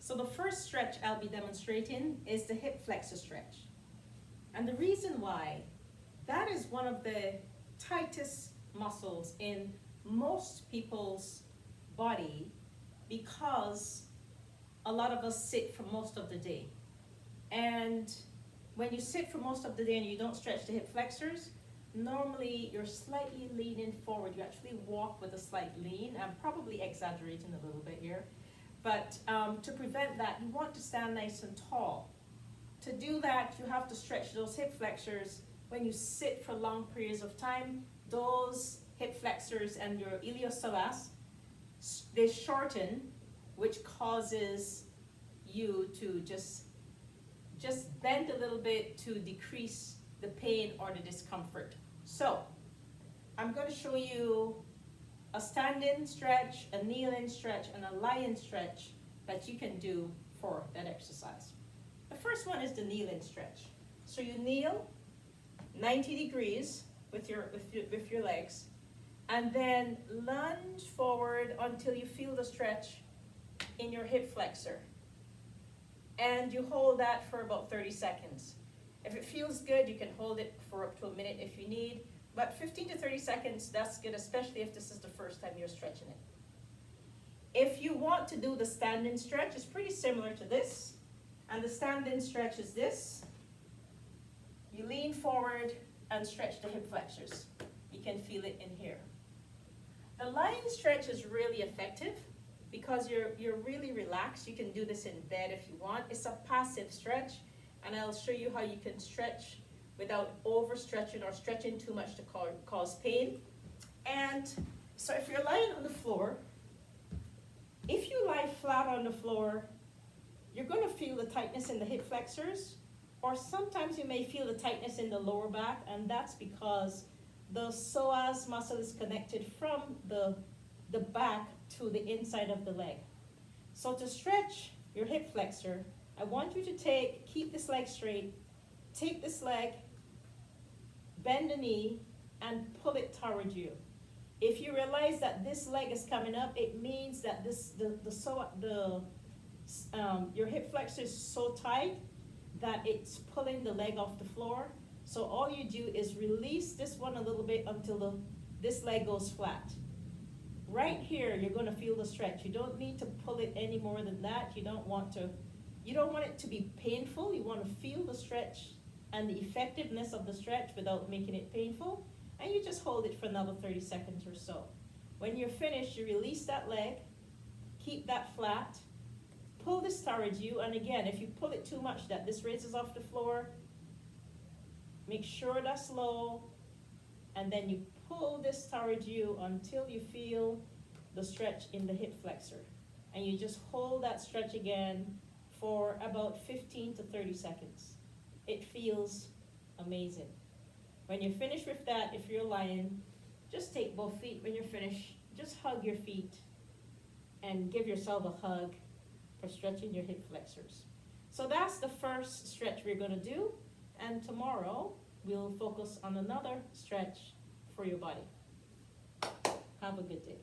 So the first stretch I'll be demonstrating is the hip flexor stretch. And the reason why, that is one of the tightest muscles in most people's body because a lot of us sit for most of the day. And when you sit for most of the day and you don't stretch the hip flexors, normally you're slightly leaning forward. You actually walk with a slight lean. I'm probably exaggerating a little bit here. But to prevent that, you want to stand nice and tall. To do that, you have to stretch those hip flexors. When you sit for long periods of time, those hip flexors and your iliopsoas, they shorten, which causes you to just bend a little bit to decrease the pain or the discomfort. So I'm going to show you a standing stretch, a kneeling stretch, and a lying stretch that you can do for that exercise. The first one is the kneeling stretch. So you kneel 90 degrees with your legs, and then lunge forward until you feel the stretch in your hip flexor. And you hold that for about 30 seconds. If it feels good, you can hold it for up to a minute if you need. But 15 to 30 seconds, that's good, especially if this is the first time you're stretching it. If you want to do the standing stretch, it's pretty similar to this. And the standing stretch is this. You lean forward and stretch the hip flexors. You can feel it in here. The lying stretch is really effective because you're really relaxed. You can do this in bed if you want. It's a passive stretch, and I'll show you how you can stretch without overstretching or stretching too much to cause pain. And so if you're lying on the floor, if you lie flat on the floor, you're going to feel the tightness in the hip flexors, or sometimes you may feel the tightness in the lower back, and that's because the psoas muscle is connected from the back to the inside of the leg. So to stretch your hip flexor, I want you to keep this leg straight, take this leg, bend the knee, and pull it toward you. If you realize that this leg is coming up, it means that your hip flexor is so tight that it's pulling the leg off the floor. So all you do is release this one a little bit until this leg goes flat. Right here, you're going to feel the stretch. You don't need to pull it any more than that. You don't want it to be painful. You want to feel the stretch and the effectiveness of the stretch without making it painful. And you just hold it for another 30 seconds or so. When you're finished, you release that leg, keep that flat, pull this towards you. And again, if you pull it too much that this raises off the floor, make sure that's low, and then you pull this towards you until you feel the stretch in the hip flexor. And you just hold that stretch again for about 15 to 30 seconds. It feels amazing. When you're finished with that, if you're lying, just take both feet. When you're finished, just hug your feet and give yourself a hug for stretching your hip flexors. So that's the first stretch we're going to do. And tomorrow, we'll focus on another stretch for your body. Have a good day.